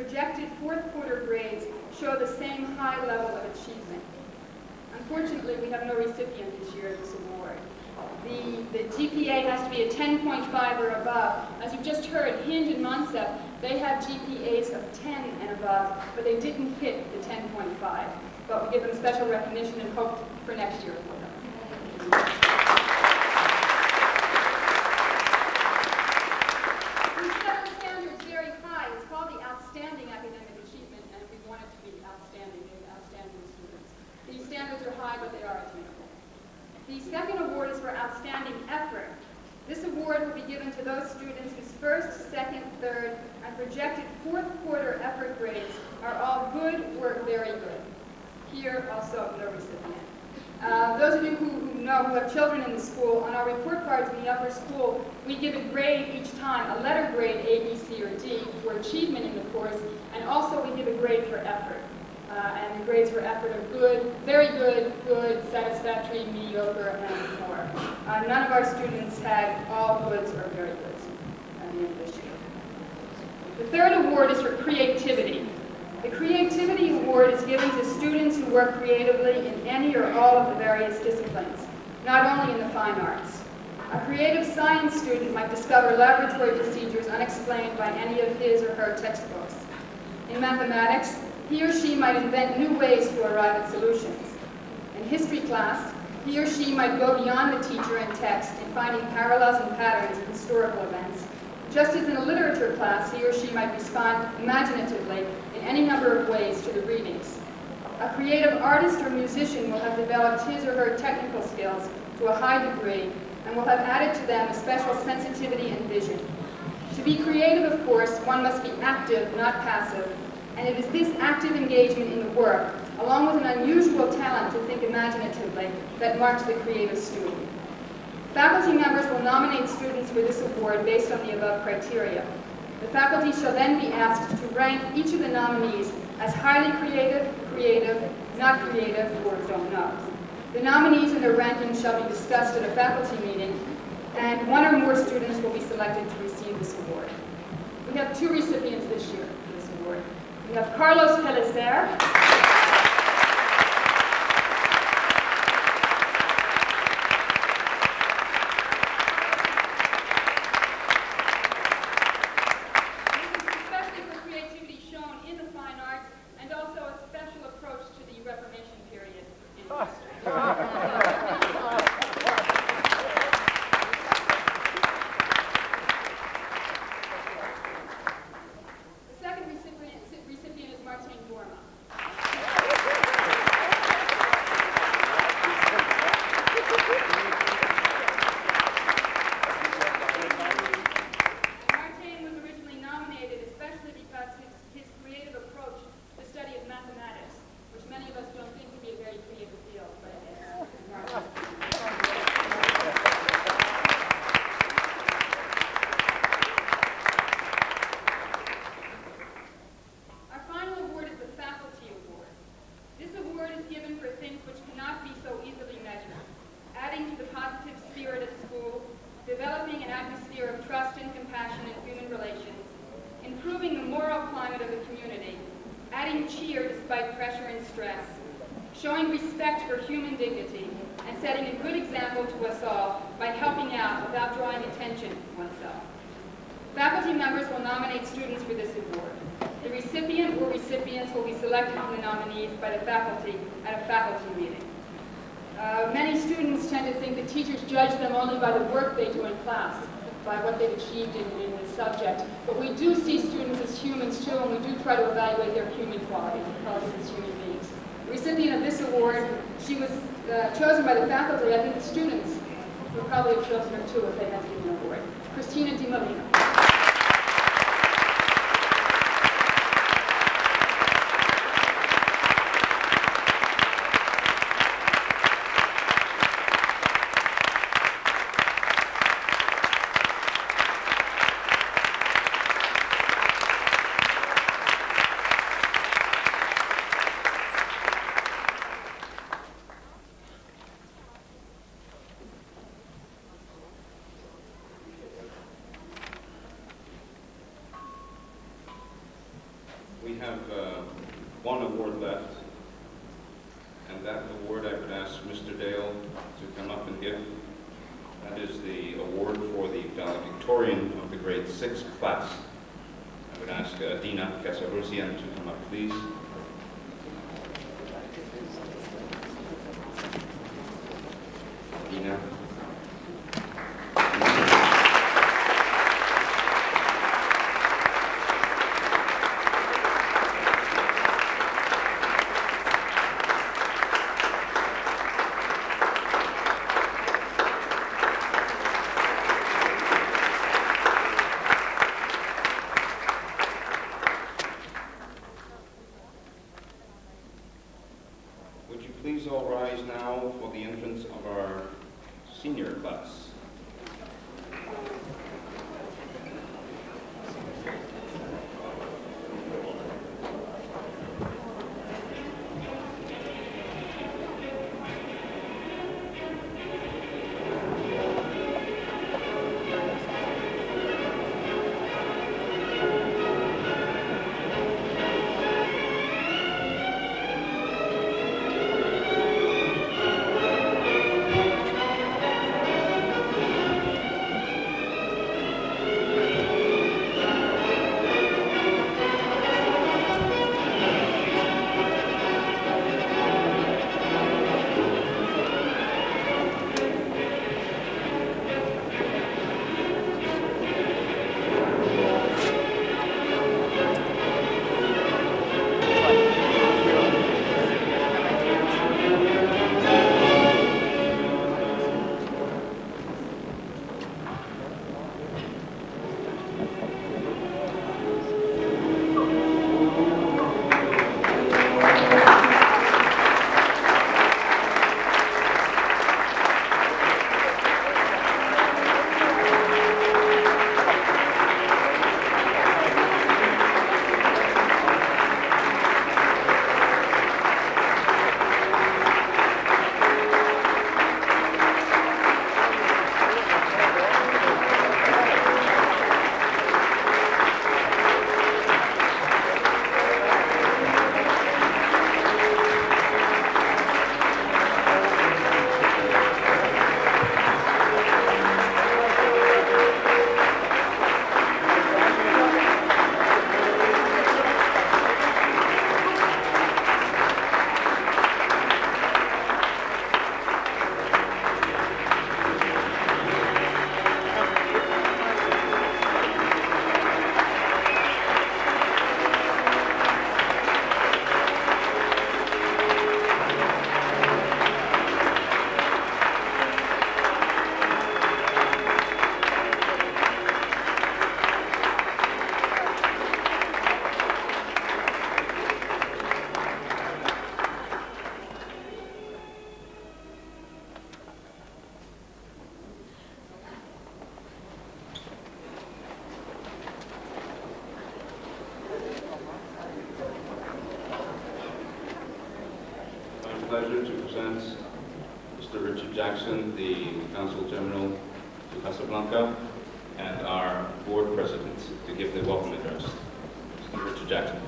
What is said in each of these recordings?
projected fourth quarter grades show the same high level of achievement. Unfortunately, we have no recipient this year of this award. The GPA has to be a 10.5 or above. As you've just heard, Hind and Monsef, they have GPAs of 10 and above, but they didn't hit the 10.5. But we give them special recognition and hope for next year for them. We set our standards very high. It's called the Outstanding Academic Achievement, and we want it to be outstanding students. These standards are high, but they are attainable. The second award is for outstanding effort. This award will be given to those students whose first, second, third, and projected fourth quarter effort grades are all good or very good. Here, also, no recipient. Those of you who know, who have children in the school, on our report cards in the upper school, we give a grade each time, a letter grade, A, B, C, or D, for achievement in the course, and also we give a grade for effort. And the grades for effort are good, very good, good, satisfactory, mediocre, and poor. None of our students had all goods or very goods at the end of this year. The third award is for creativity. The Creativity Award is given to students who work creatively in any or all of the various disciplines, not only in the fine arts. A creative science student might discover laboratory procedures unexplained by any of his or her textbooks. In mathematics, he or she might invent new ways to arrive at solutions. In history class, he or she might go beyond the teacher and text in finding parallels and patterns in historical events, just as in a literature class, he or she might respond imaginatively in any number of ways to the readings. A creative artist or musician will have developed his or her technical skills to a high degree and will have added to them a special sensitivity and vision. To be creative, of course, one must be active, not passive, and it is this active engagement in the work, along with an unusual talent to think imaginatively, that marks the creative student. Faculty members will nominate students for this award based on the above criteria. The faculty shall then be asked to rank each of the nominees as highly creative, creative, not creative, or don't know. The nominees and their rankings shall be discussed at a faculty meeting, and one or more students will be selected to receive this award. We have two recipients this year for this award. We have Carlos Pellicer. Showing respect for human dignity, and setting a good example to us all by helping out without drawing attention to oneself. Faculty members will nominate students for this award. The recipient or recipients will be selected from the nominees by the faculty at a faculty meeting. Many students tend to think that teachers judge them only by the work they do in class, by what they've achieved in the subject. But we do see students as humans too, and we do try to evaluate their human qualities as human beings. The recipient of this award, she was chosen by the faculty. I think the students would probably have chosen her too if they had to give an award. Christina Di Molino. have one award left, and that award I would ask Mr. Dale to come up and give. That is the award for the valedictorian of the grade 6 class. I would ask Dina Kasarosian to come up, please. Dina. Would you please all rise now for the entrance of our senior class? Pleasure to present Mr. Richard Jackson, the Consul General to Casablanca, and our board president to give the welcome address. Mr. Richard Jackson.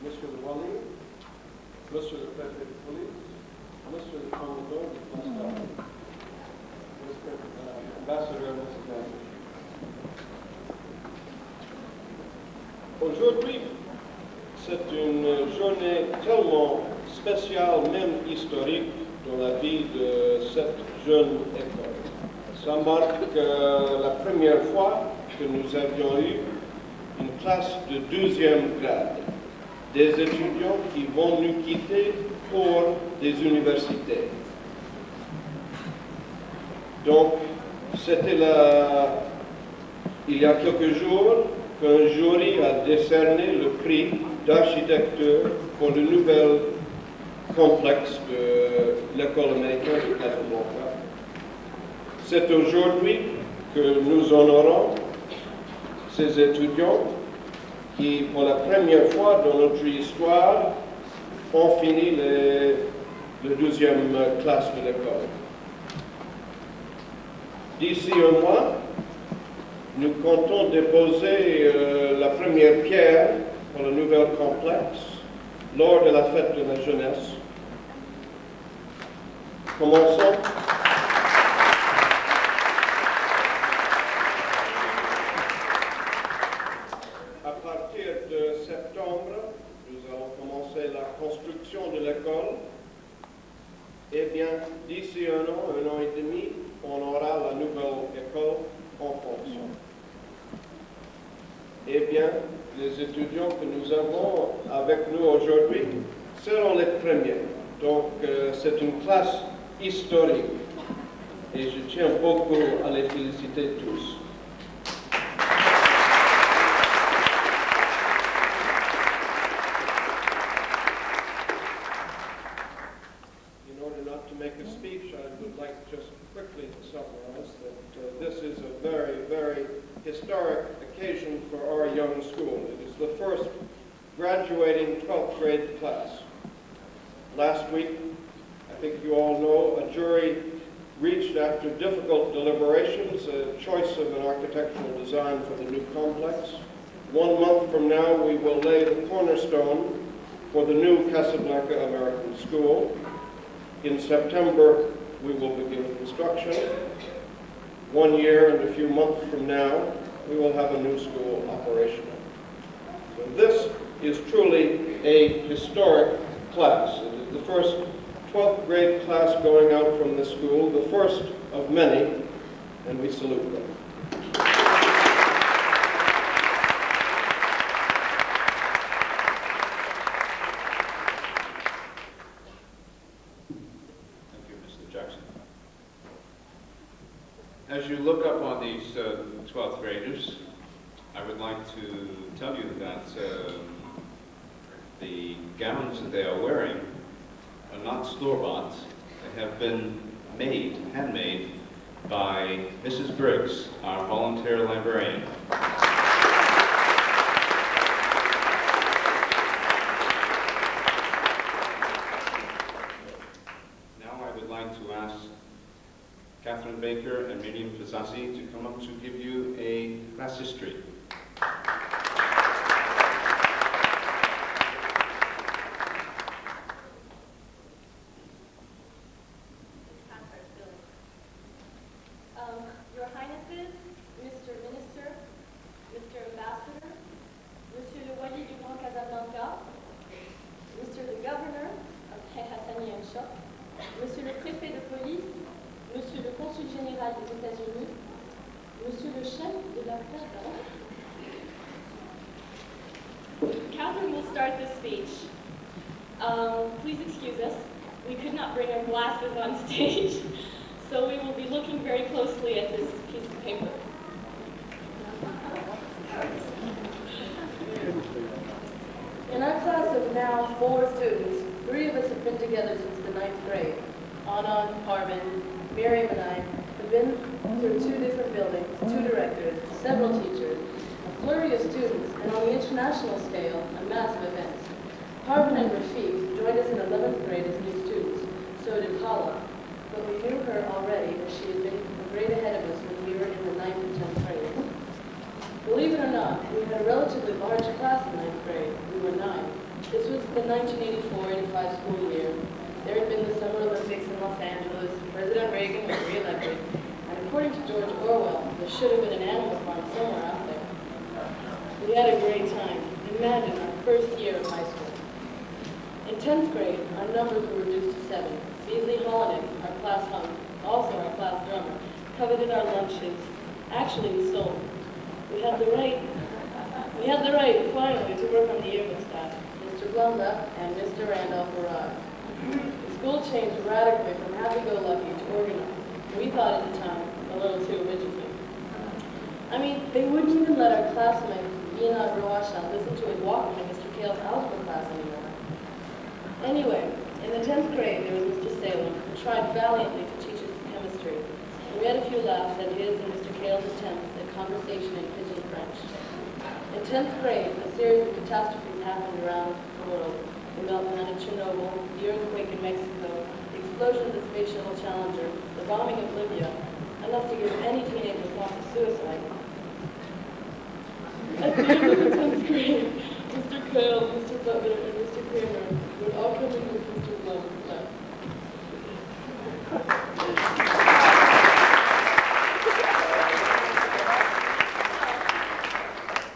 Monsieur le Wali, Monsieur le Préfet de police, Monsieur le Commandant du Constat, Mr. Ambassador, Mr. Aujourd'hui, c'est une journée tellement spéciale, même historique, dans la vie de cette jeune école. Ça marque la première fois que nous avions eu une classe de 12e grade, des étudiants qui vont nous quitter pour des universités. Donc, c'était il y a quelques jours qu'un jury a décerné le prix d'architecture pour le nouvel complexe de l'école américaine de Casablanca. C'est aujourd'hui que nous honorons ces étudiants qui, pour la première fois dans notre histoire, ont fini le 12e classe de l'école. D'ici un mois, nous comptons déposer la première pierre pour le nouvel complexe lors de la fête de la jeunesse. Commençons. À partir de septembre, nous allons commencer la construction de l'école. Eh bien, d'ici un an et demi, on aura la nouvelle école en fonction. Eh bien, les étudiants que nous avons avec nous aujourd'hui seront les premiers. Donc, c'est une classe historique et je tiens beaucoup à les féliciter tous. In order not to make a speech, I would like just quickly to summarize that this is a very, very historic occasion for our young school. It is the first graduating 12th grade class. Last week, I think you all know, a jury reached, after difficult deliberations, a choice of an architectural design for the new complex. 1 month from now, we will lay the cornerstone for the new Casablanca American School. In September, we will begin construction. 1 year and a few months from now, we will have a new school operational. So this is truly a historic class. It is the first 12th grade class going out from this school, the first of many, and we salute them. Thank you, Mr. Jackson. As you look up on these 12th graders, I would like to tell you that the gowns that they are wearing are not store-bought. They have been made, handmade, by Mrs. Briggs, our volunteer librarian. Now I would like to ask Catherine Baker and Miriam Fazassi to come up to give you a class history. Your Highnesses, Mr. Minister, Mr. Ambassador, Monsieur le Wali du Grand Casablanca, Mr. the Governor of Hassani and Shop, Monsieur le Préfet de Police, Monsieur le Consul Général des États-Unis, Monsieur le Chef de la Presse. Catherine will start the speech. Please excuse us. We could not bring our glasses on stage. So we will be looking very closely at this piece of paper. In our class of now 4 students, 3 of us have been together since the 9th grade. Anna, Carmen, Miriam, and I have been through 2 different buildings, 2 directors, several teachers, a flurry of students, and on the international scale, a massive event. Carmen and Rafiq joined us in 11th grade as new students. So did Hala. But we knew her already, as she had been a grade ahead of us when we were in the 9th and 10th grades. Believe it or not, we had a relatively large class in 9th grade. We were 9. This was the 1984-85 school year. There had been the Summer Olympics in Los Angeles, President Reagan was re-elected, and according to George Orwell, there should have been an animal farm somewhere out there. We had a great time. Imagine our first year of high school. In 10th grade, our numbers were reduced to 7. Beasley Holiday, our class hunk, also our class drummer, coveted our lunches. Actually, we stole them. We had the right, finally, to work on the yearbook staff. Mr. Blunda and Mr. Randolph arrived. The school changed radically from happy-go-lucky to organized. We thought at the time a little too rigidly. I mean, they wouldn't even let our classmate, Ina Rawasha, listen to his Walkman in Mr. Kale's algebra class anymore. Anyway, in the 10th grade, there was Mr. Salem, who tried valiantly to teach us chemistry. And we had a few laughs at his and Mr. Kale's attempts at conversation in pidgin French. In 10th grade, a series of catastrophes happened around the world. The meltdown of Chernobyl, the earthquake in Mexico, the explosion of the Space Shuttle Challenger, the bombing of Libya, enough to give any teenager thoughts of suicide. At the end of the 10th grade, Mr. Quayle, Mr. Butler, and Mr. Kramer would all come in with Mr. Blum class.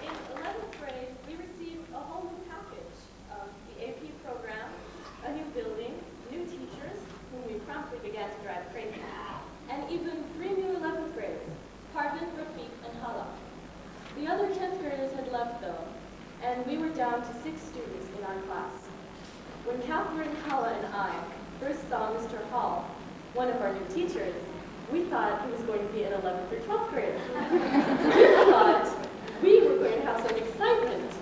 In 11th grade, we received a whole new package of the AP program, a new building, new teachers, whom we promptly began to drive crazy, and even 3 new 11th graders, Parvin, Rafiq, and Hala. The other 10th graders had left, though, and we were down to 6 students in our class. When Catherine, Hala, and I first saw Mr. Hall, one of our new teachers, we thought he was going to be an 11th or 12th grader. We thought we were going to have some excitement.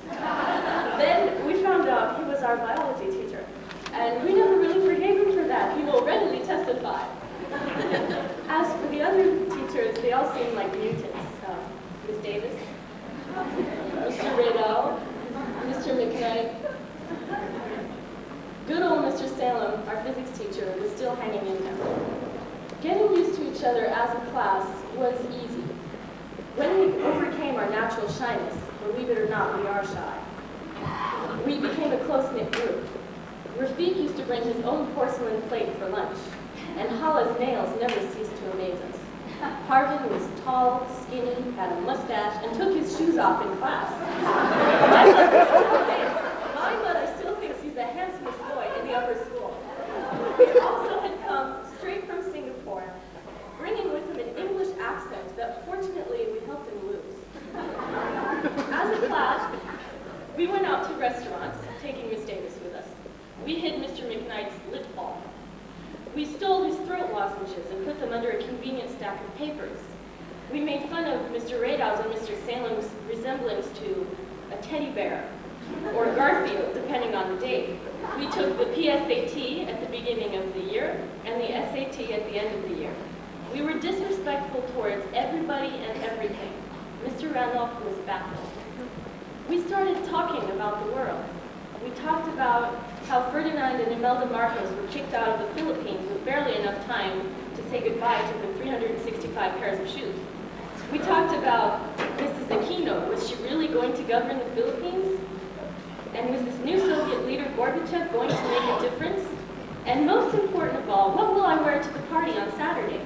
Then we found out he was our biology teacher, and we never really forgave him for that. He will readily testify. As for the other teachers, they all seemed like mutants. Ms. Davis, Mr. Radell, Mr. McKnight. Good old Mr. Salem, our physics teacher, was still hanging in there. Getting used to each other as a class was easy. When we overcame our natural shyness, believe it or not, we are shy, we became a close-knit group. Rafiq used to bring his own porcelain plate for lunch, and Hala's nails never ceased to amaze us. Parvin was tall, skinny, had a mustache, and took his shoes off in class. My mother still thinks he's the handsomest boy in the upper school. He also had come straight from Singapore, bringing with him an English accent that fortunately we helped him lose. As a class, we went out to restaurants, taking Miss Davis with us. We hid Mr. McKnight's lip balm. We stole his throat lozenges and put them under a convenient stack of papers. We made fun of Mr. Radow's and Mr. Salem's resemblance to a teddy bear, or Garfield, depending on the date. We took the PSAT at the beginning of the year and the SAT at the end of the year. We were disrespectful towards everybody and everything. Mr. Randolph was baffled. We started talking about the world. We talked about how Ferdinand and Imelda Marcos were kicked out of the Philippines with barely enough time to say goodbye to the 365 pairs of shoes. We talked about Mrs. Aquino. Was she really going to govern the Philippines? And was this new Soviet leader Gorbachev going to make a difference? And most important of all, what will I wear to the party on Saturday?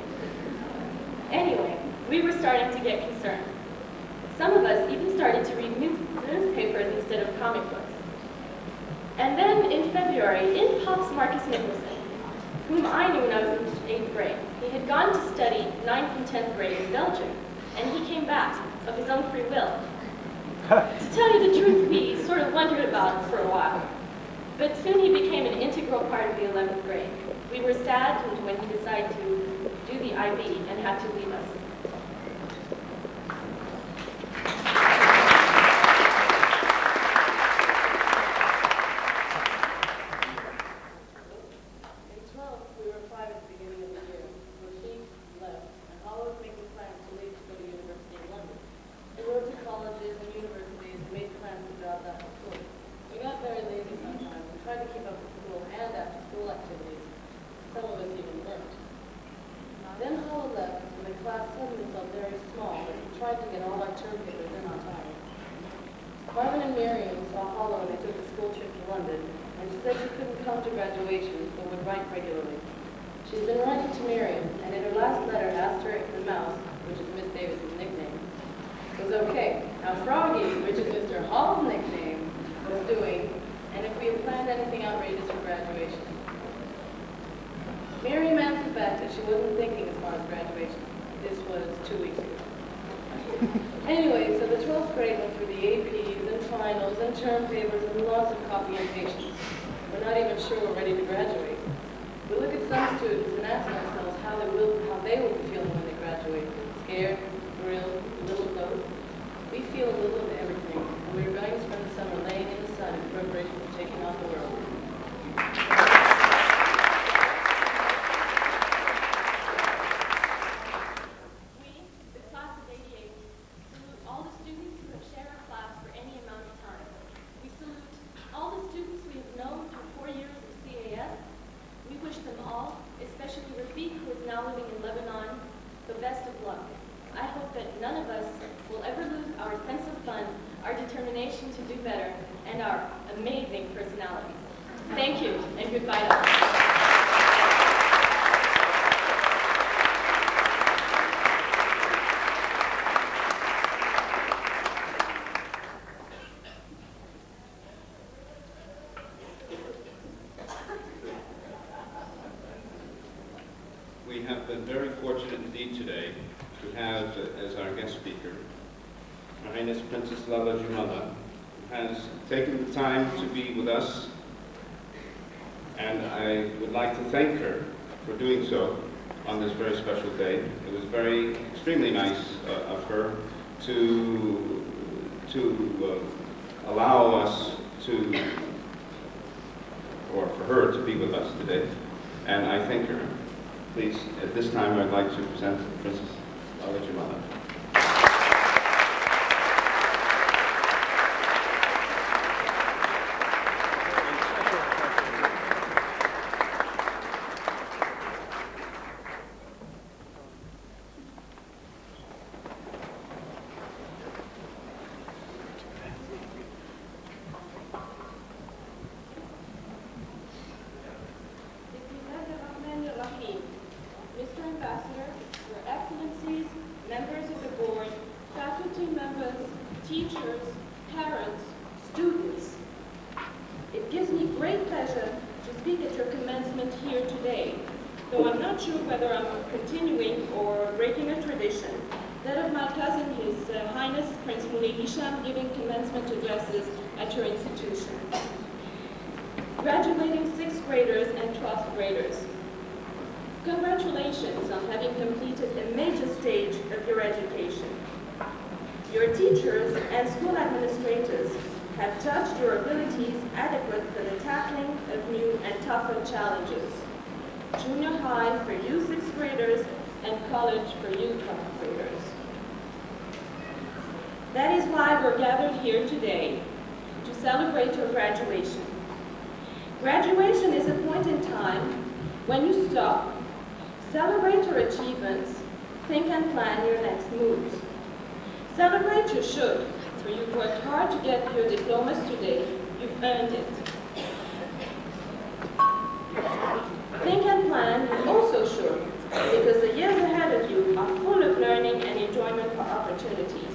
Anyway, we were starting to get concerned. Some of us even started to read newspapers instead of comic books. And then in February, in pops Marcus Nicholson, whom I knew when I was in 8th grade. He had gone to study 9th and 10th grade in Belgium, and he came back of his own free will. To tell you the truth, we sort of wondered about him for a while. But soon he became an integral part of the 11th grade. We were saddened when he decided to do the IB and had to leave us. Marvin and Miriam saw Hollow when they took a school trip to London, and she said she couldn't come to graduation, but would write regularly. She's been writing to Miriam, and in her last letter asked her if the mouse, which is Miss Davis's nickname, was okay, how Froggy, which is Mr. Hall's nickname, was doing, and if we had planned anything outrageous for graduation. Miriam answered back that she wasn't thinking as far as graduation. This was 2 weeks ago. Anyway, so the 12th grade went through the APs and finals and term papers and lots of copy and patience. We're not even sure we're ready to graduate. We look at some students and ask ourselves how they will be feeling when they graduate. Scared, thrilled, a little of both. We feel a little of everything, and we are going to spend the summer laying in the sun in preparation for taking on the world. We, the class of '88, salute all the students who have shared our class for any determination to do better, and our amazing personalities. Thank you, and goodbye to all. We have been very fortunate indeed today to have as our guest speaker Her Highness Princess Lala Jumala, who has taken the time to be with us, and I would like to thank her for doing so on this very special day. It was extremely nice of her to allow us to, or for her to be with us today, and I thank her. Please, at this time, I'd like to present Princess Lala Jumala. Mr. Ambassador, Your Excellencies, members of the board, faculty members, teachers, parents, students. It gives me great pleasure to speak at your commencement here today, though I'm not sure whether I'm continuing or breaking a tradition, that of my cousin, His Highness Prince Moulay Hisham, giving commencement addresses at your institution. Graduating 6th graders and 12th graders. Congratulations on having completed a major stage of your education. Your teachers and school administrators have judged your abilities adequate for the tackling of new and tougher challenges. Junior high for you 6th graders and college for you 12th graders. That is why we're gathered here today to celebrate your graduation. Graduation is a point in time when you stop, celebrate your achievements, think and plan your next moves. Celebrate you should, for you've worked hard to get your diplomas today. You've earned it. Think and plan you also should, because the years ahead of you are full of learning and enjoyment for opportunities.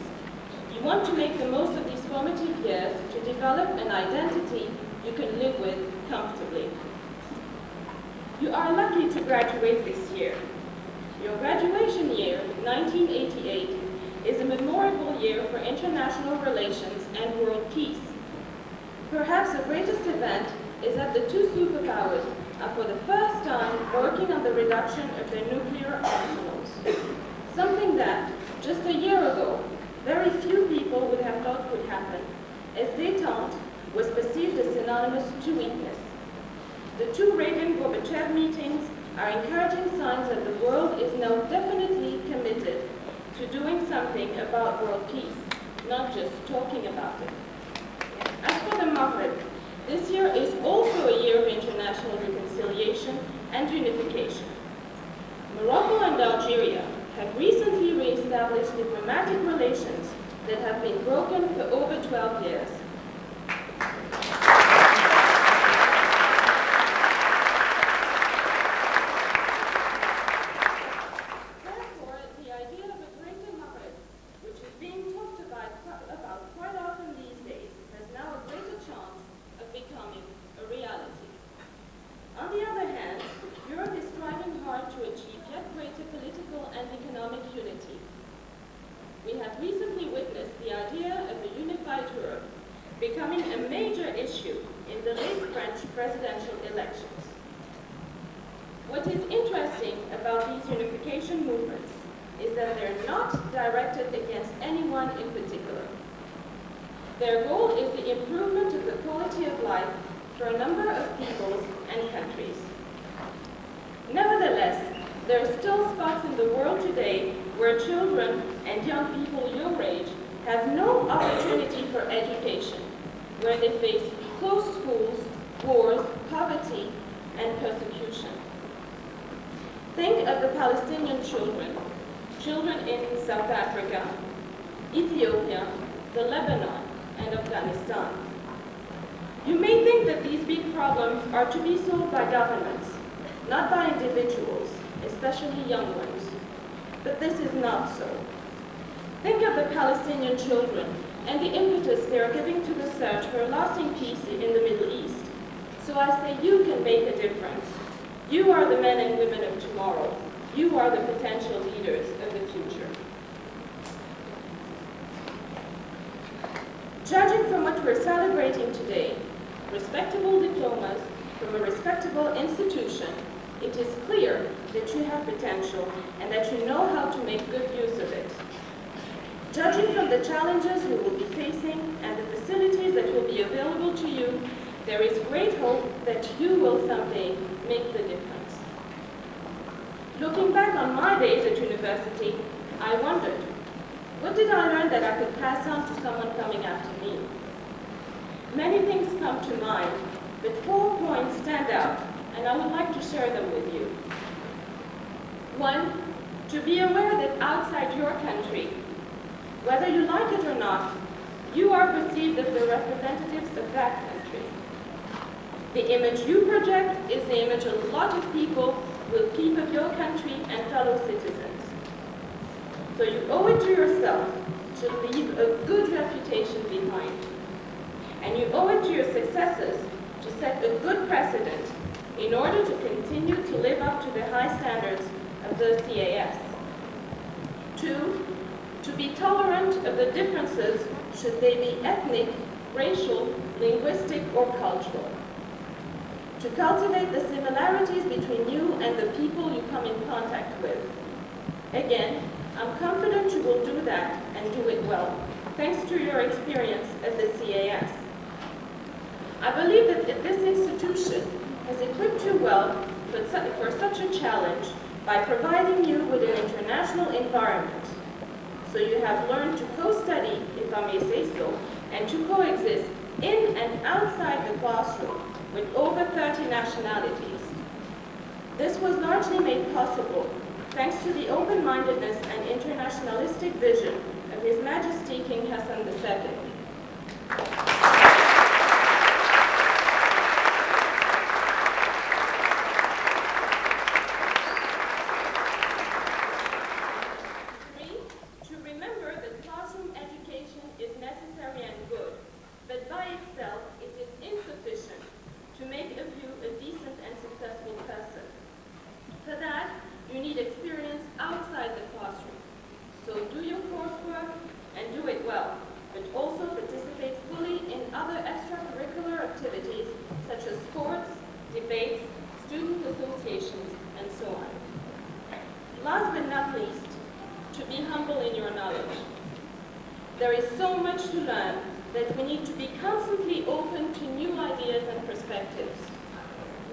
You want to make the most of these formative years to develop an identity you can live with comfortably. You are lucky to graduate this year. Your graduation year, 1988, is a memorable year for international relations and world peace. Perhaps the greatest event is that the two superpowers are for the first time working on the reduction of their nuclear arsenals. Something that, just a year ago, very few people would have thought could happen, as détente was perceived as synonymous to weakness. The two Reagan-Gorbachev meetings are encouraging signs that the world is now definitely committed to doing something about world peace, not just talking about it. As for the Maghreb, this year is also a year of international reconciliation and unification. Morocco and Algeria have recently re-established diplomatic relations that have been broken for over 12 years. Becoming a major issue in the late French presidential elections. What is interesting about these unification movements is that they're not directed against anyone in particular. Their goal is the improvement of the quality of life for a number of peoples and countries. Nevertheless, there are still spots in the world today where children and young people your age have no opportunity for education, where they face closed schools, wars, poverty, and persecution. Think of the Palestinian children, children in South Africa, Ethiopia, the Lebanon, and of that is done. You may think that these big problems are to be solved by governments, not by individuals, especially young ones. But this is not so. Think of the Palestinian children and the impetus they are giving to the search for a lasting peace in the Middle East. So I say you can make a difference. You are the men and women of tomorrow. You are the potential leaders of the future. Judging from what we're celebrating today, respectable diplomas from a respectable institution, it is clear that you have potential and that you know how to make good use of it. Judging from the challenges you will be facing and the facilities that will be available to you, there is great hope that you will someday make the difference. Looking back on my days at university, I wondered, what did I learn that I could pass on to someone coming after me? Many things come to mind, but 4 points stand out, and I would like to share them with you. 1, to be aware that outside your country, whether you like it or not, you are perceived as the representatives of that country. The image you project is the image a lot of people will keep of your country and fellow citizens. So you owe it to yourself to leave a good reputation behind. And you owe it to your successors to set a good precedent in order to continue to live up to the high standards of the CAS. 2, to be tolerant of the differences, should they be ethnic, racial, linguistic, or cultural. To cultivate the similarities between you and the people you come in contact with. Again, I'm confident you will do that and do it well, thanks to your experience at the CAS. I believe that this institution has equipped you well for such a challenge by providing you with an international environment. So you have learned to co-study, if I may say so, and to coexist in and outside the classroom with over 30 nationalities. This was largely made possible thanks to the open-mindedness and internationalistic vision of His Majesty King Hassan II.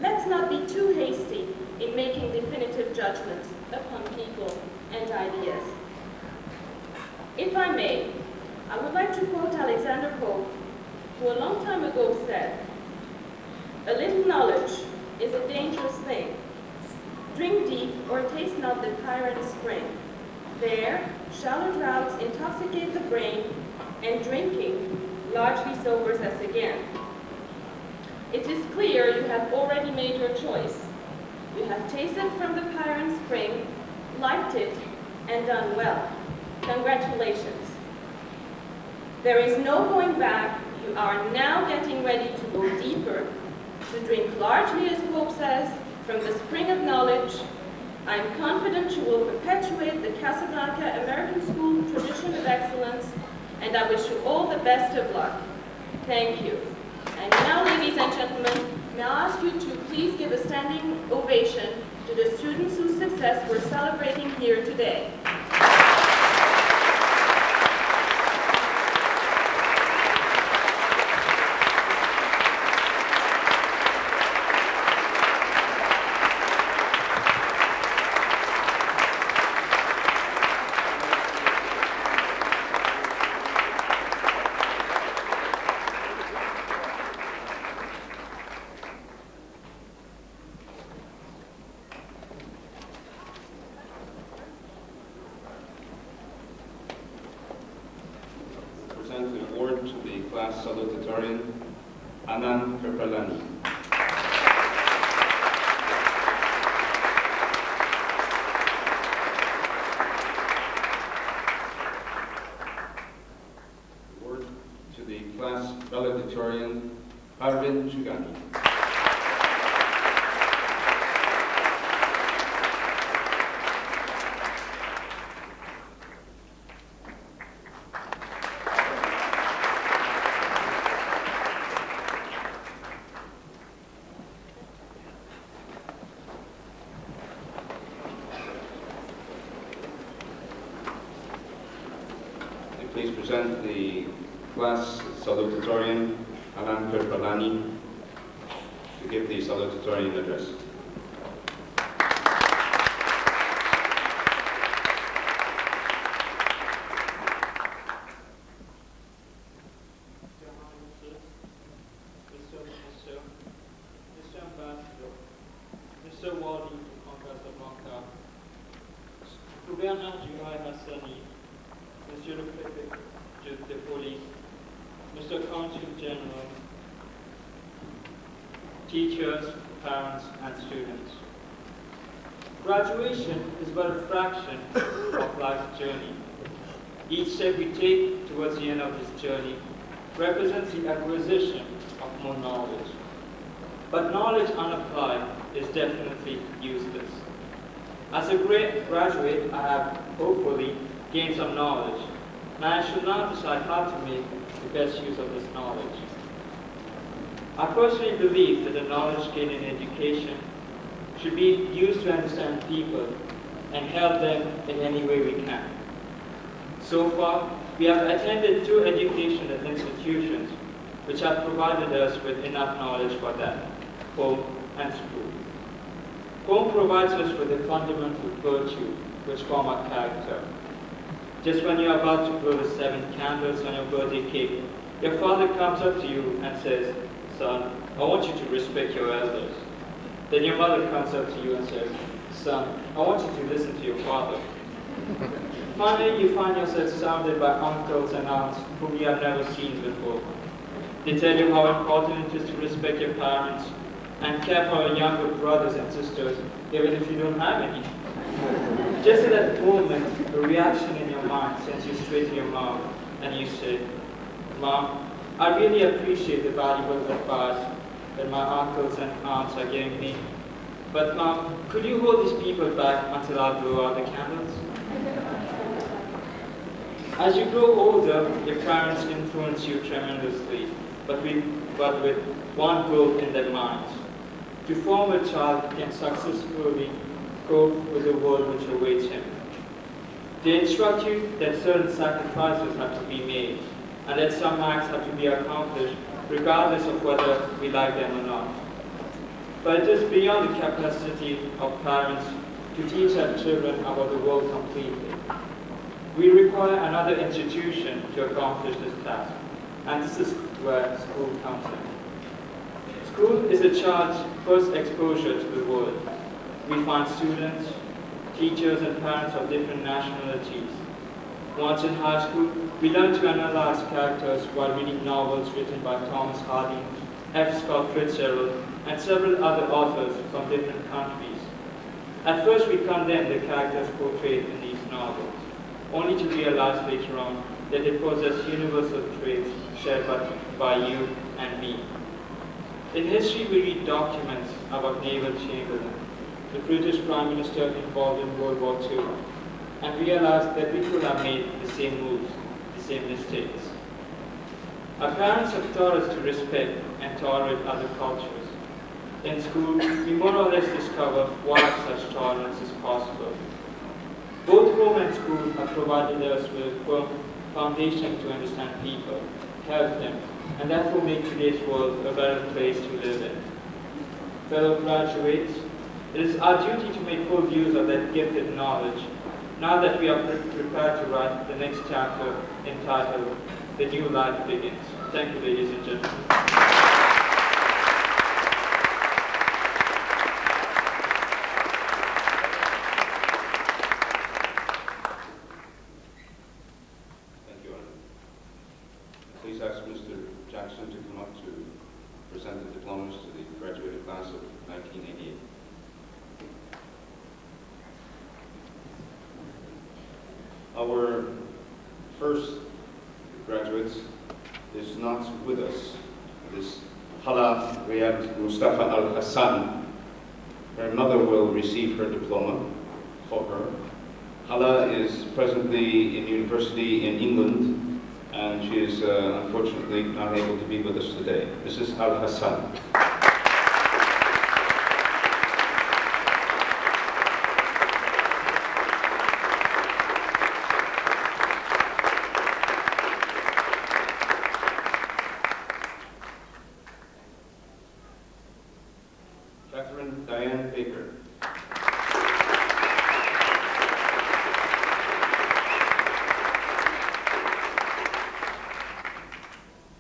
Let's not be too hasty in making definitive judgments upon people and ideas. If I may, I would like to quote Alexander Pope, who a long time ago said, "A little knowledge is a dangerous thing. Drink deep or taste not the tyrant's spring. There, shallow draughts intoxicate the brain, and drinking largely sobers us again." It is clear you have already made your choice. You have tasted from the tyrant's spring, liked it, and done well. Congratulations. There is no going back. You are now getting ready to go deeper, to drink largely, as Pope says, from the spring of knowledge. I am confident you will perpetuate the Casablanca American School tradition of excellence, and I wish you all the best of luck. Thank you. And now, ladies and gentlemen, may I ask you to please give a standing ovation to the students whose success we're celebrating here today. salutatorian, Anand Kripalani. Word to the class valedictorian, Arvind Jugani. Please present the class salutatorian, Anand Kripalani, to give the salutatorian address. Mr. Ambassador, Mr. Wadi of Casablanca, Gouverneur Juhai Hassani, Monsieur le Préfet de Police, Mr. Consul General, teachers, parents, and students. Graduation is but a fraction of life's journey. Each step we take towards the end of this journey represents the acquisition of more knowledge. But knowledge unapplied is definitely useless. As a great graduate, I have hopefully gained some knowledge, and I should now decide how to make the best use of this knowledge. I personally believe that the knowledge gained in education should be used to understand people and help them in any way we can. So far, we have attended 2 educational institutions which have provided us with enough knowledge for that, home and school. Home provides us with the fundamental virtue which form our character. Just when you're about to blow the 7 candles on your birthday cake, your father comes up to you and says, "Son, I want you to respect your elders." Then your mother comes up to you and says, "Son, I want you to listen to your father." Finally, you find yourself surrounded by uncles and aunts whom you have never seen before. They tell you how important it is to respect your parents and care for your younger brothers and sisters, even if you don't have any. Just at that moment, a reaction in your mind sends you straight to your mom, and you say, "Mom, I really appreciate the valuable advice that my uncles and aunts are giving me. But Mom, could you hold these people back until I blow out the candles?" As you grow older, your parents influence you tremendously, but with one goal in their minds: to form a child who can successfully cope with the world which awaits him. They instruct you that certain sacrifices have to be made, and that some acts have to be accomplished regardless of whether we like them or not. But it is beyond the capacity of parents to teach our children about the world completely. We require another institution to accomplish this task, and this is where school comes in. School is a child's first exposure to the world. We find students, teachers, and parents of different nationalities. Once in high school, we learn to analyze characters while reading novels written by Thomas Hardy, F. Scott Fitzgerald, and several other authors from different countries. At first, we condemn the characters portrayed in these novels, only to realize later on that they possess universal traits shared by you and me. In history, we read documents about Neville Chamberlain, the British Prime Minister involved in World War II, and realize that we could have made the same moves, the same mistakes. Our parents have taught us to respect and tolerate other cultures. In school, we more or less discover why such tolerance is possible. Both home and school have provided us with a firm foundation to understand people, help them, and therefore make today's world a better place to live in. Fellow graduates, it is our duty to make full use of that gifted knowledge, now that we are prepared to write the next chapter entitled "The New Life Begins." Thank you, ladies and gentlemen. Please ask Mr. Jackson him to come up to present the diplomas to the graduating class of 1988. Our first graduate is not with us. This Hala Riyad Mustafa Al-Hassan. Her mother will receive her diploma for her. Hala is presently in university in England, and she is unfortunately not able to be with us today. Mrs. Al-Hassan. Catherine Diane Baker.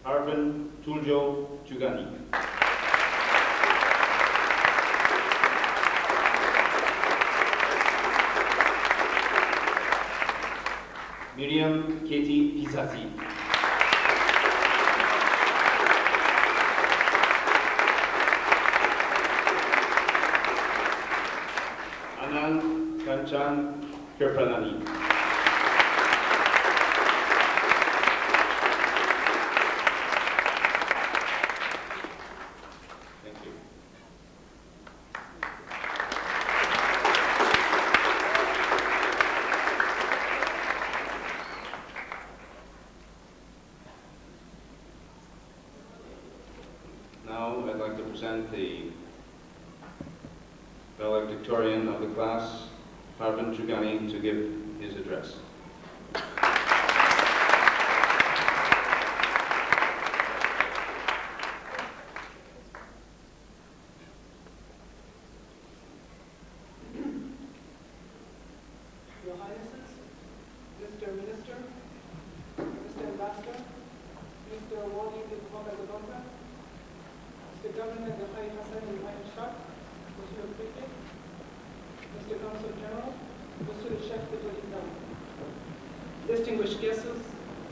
Arvin Tuljo Jugani. Miriam Katie Pizati. Anand Kanchan Kirpranani. Thank you. Now I'd like to present the valedictorian of the class, Arvin Jugani, to give his address. Your Highnesses, Mr. Minister, Mr. Ambassador, Mr. Wali Casablanca, Mr. Governor Ghai Hassan Al Shah, Monsieur le Préfet, Mr. Consul General, Monsieur le Chef de l'État, distinguished guests,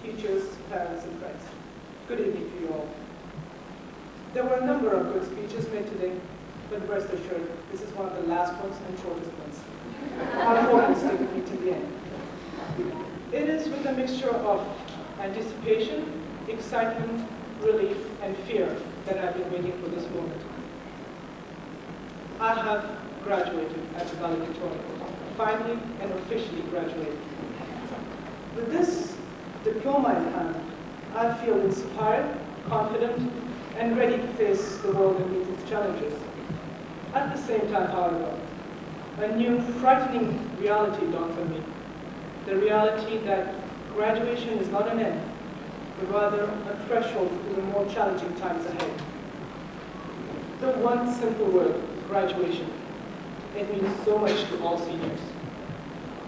teachers, parents, and friends. Good evening to you all. There were a number of good speeches made today, but rest assured, this is one of the last ones and shortest ones. I hope you'll stay with me to the end. It is with a mixture of anticipation, excitement, relief, and fear that I've been waiting for this moment. I have graduated as a valedictorian, finally and officially graduated. With this diploma in hand, I feel inspired, confident, and ready to face the world and meet its challenges. At the same time, however, a new frightening reality dawned on me. The reality that graduation is not an end, but rather a threshold to the more challenging times ahead. The one simple word, graduation. It means so much to all seniors.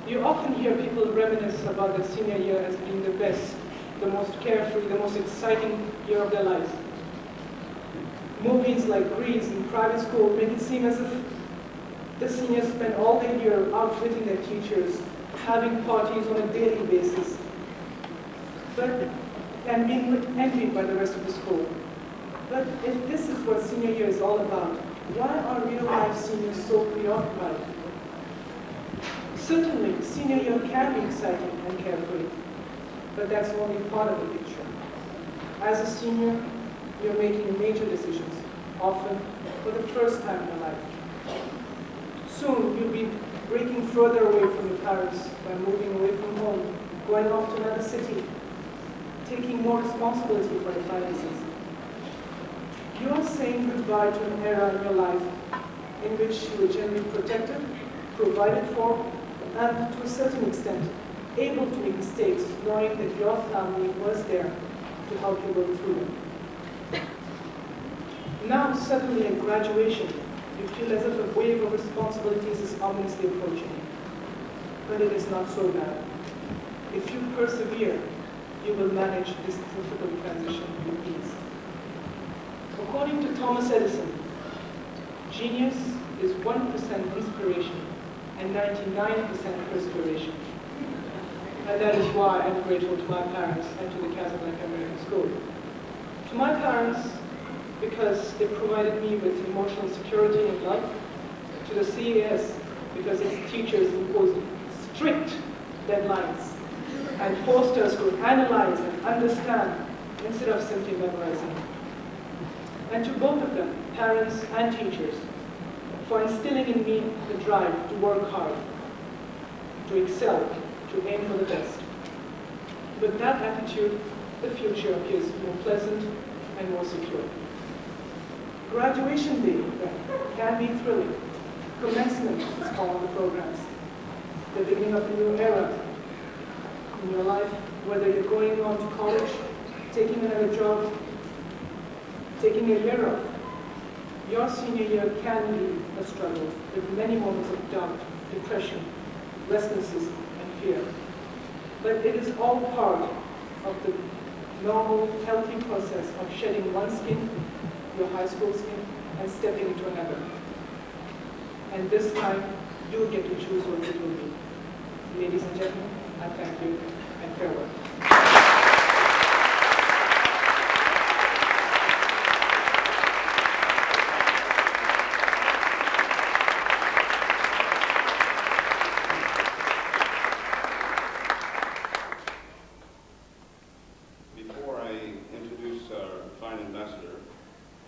You often hear people reminisce about their senior year as being the best, the most carefree, the most exciting year of their lives. Movies like Grease in private school make it seem as if the seniors spend all their year outfitting their teachers, having parties on a daily basis, and being envied by the rest of the school. But if this is what senior year is all about, why are real-life seniors so preoccupied? Certainly, senior year can be exciting and carefree, but that's only part of the picture. As a senior, you're making major decisions, often for the first time in your life. Soon, you'll be breaking further away from your parents by moving away from home, going off to another city, taking more responsibility for your finances. You are saying goodbye to an era in your life in which you were generally protected, provided for, and to a certain extent, able to make mistakes, knowing that your family was there to help you go through them. Now, suddenly at graduation, you feel as if a wave of responsibilities is ominously approaching you. But it is not so bad. If you persevere, you will manage this difficult transition with ease. According to Thomas Edison, genius is 1% inspiration and 99% perspiration. And that is why I'm grateful to my parents and to the CAS Graduation School. To my parents, because they provided me with emotional security in life. To the CAS, because its teachers imposed strict deadlines and forced us to analyze and understand instead of simply memorizing. And to both of them, parents and teachers, for instilling in me the drive to work hard, to excel, to aim for the best. With that attitude, the future appears more pleasant and more secure. Graduation day can be thrilling. Commencement is all the programs. The beginning of a new era in your life, whether you're going on to college, taking another job, taking a year off. Your senior year can be a struggle with many moments of doubt, depression, restlessness, and fear. But it is all part of the normal, healthy process of shedding one skin, your high school skin, and stepping into another. And this time, you get to choose what it will be. Ladies and gentlemen, I thank you and farewell. Before I introduce our fine ambassador,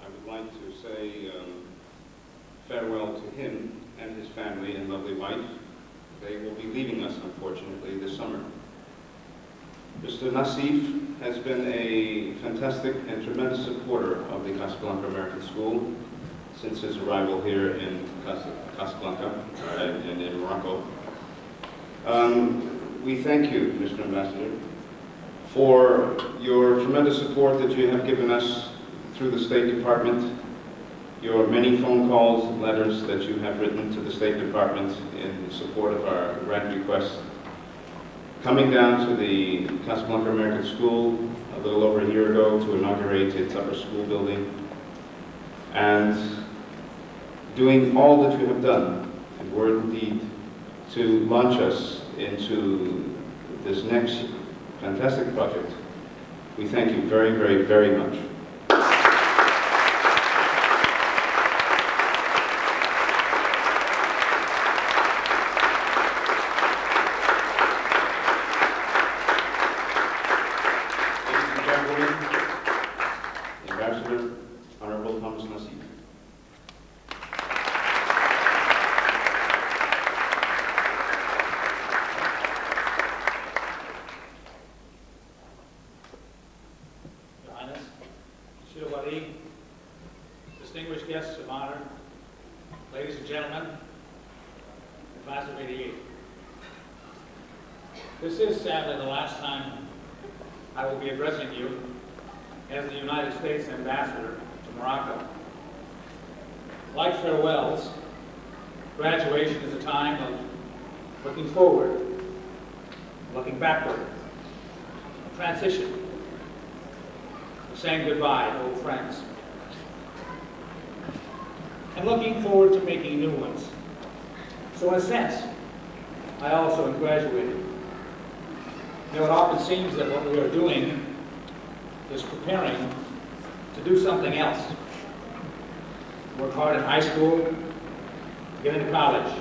I would like to say farewell to him and his family and lovely wife. They will be leaving us, unfortunately, this summer. Mr. Nassif has been a fantastic and tremendous supporter of the Casablanca American School since his arrival here in Casablanca and in Morocco. We thank you, Mr. Ambassador, for your tremendous support that you have given us through the State Department, your many phone calls and letters that you have written to the State Department in support of our grant request, coming down to the Casablanca American School a little over a year ago to inaugurate its upper school building, and doing all that you have done, in word and deed, to launch us into this next fantastic project. We thank you very, very, very much. Distinguished guests of honor, ladies and gentlemen, the class of '88. This is sadly the last time I will be addressing you as the United States Ambassador to Morocco. Like farewells, graduation is a time of looking forward, looking backward, a transition, saying goodbye to old friends, and looking forward to making new ones. So in a sense, I also am graduating. You know, it often seems that what we are doing is preparing to do something else. Work hard in high school, to get into college.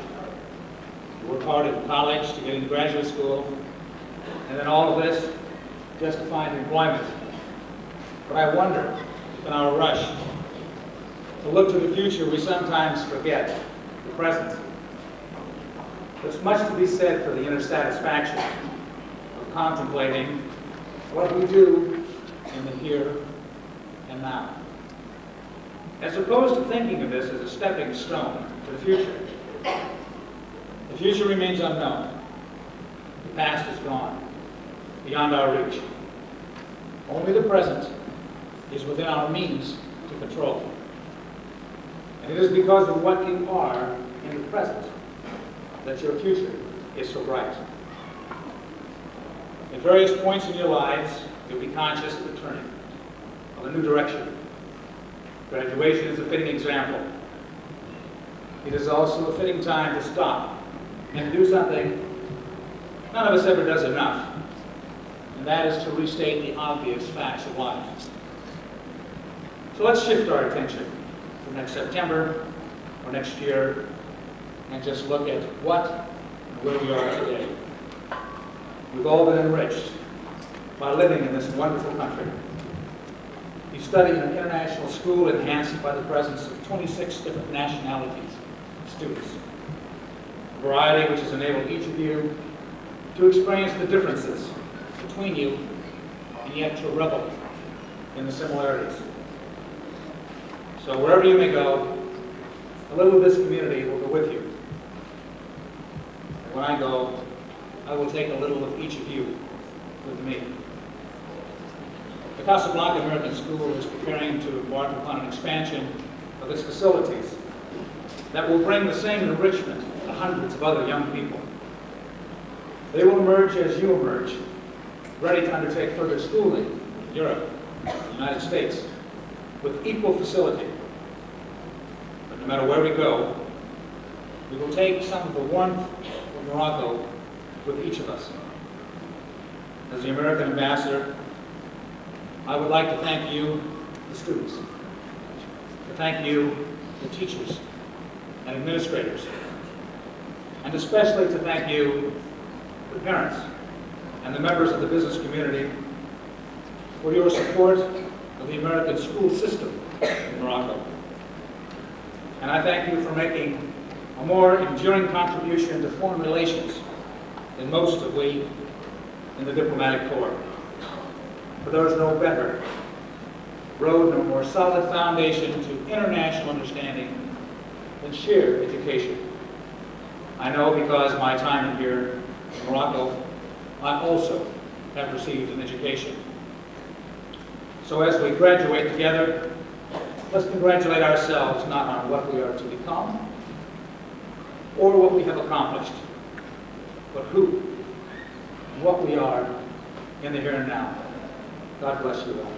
Work hard in college to get into graduate school, and then all of this just to find employment. But I wonder if in our rush to look to the future, we sometimes forget the present. There's much to be said for the inner satisfaction of contemplating what we do in the here and now, as opposed to thinking of this as a stepping stone to the future. The future remains unknown. The past is gone, beyond our reach. Only the present is within our means to control. And it is because of what you are in the present that your future is so bright. At various points in your lives, you'll be conscious of the turning, of a new direction. Graduation is a fitting example. It is also a fitting time to stop and do something none of us ever does enough, and that is to restate the obvious facts of life. So let's shift our attention to next September or next year and just look at what and where we are today. We've all been enriched by living in this wonderful country. You study in an international school enhanced by the presence of 26 different nationalities of students. A variety which has enabled each of you to experience the differences between you and yet to revel in the similarities. So wherever you may go, a little of this community will go with you. And when I go, I will take a little of each of you with me. The Casablanca American School is preparing to embark upon an expansion of its facilities that will bring the same enrichment to hundreds of other young people. They will emerge as you emerge, ready to undertake further schooling in Europe, the United States, with equal facility. But no matter where we go, we will take some of the warmth of Morocco with each of us. As the American ambassador, I would like to thank you, the students, to thank you, the teachers and administrators, and especially to thank you, the parents and the members of the business community, for your support of the American school system in Morocco. And I thank you for making a more enduring contribution to foreign relations than most of we in the diplomatic corps. For there is no better road nor more solid foundation to international understanding than shared education. I know because my time here in Morocco, I also have received an education. So as we graduate together, let's congratulate ourselves not on what we are to become or what we have accomplished, but who and what we are in the here and now. God bless you all.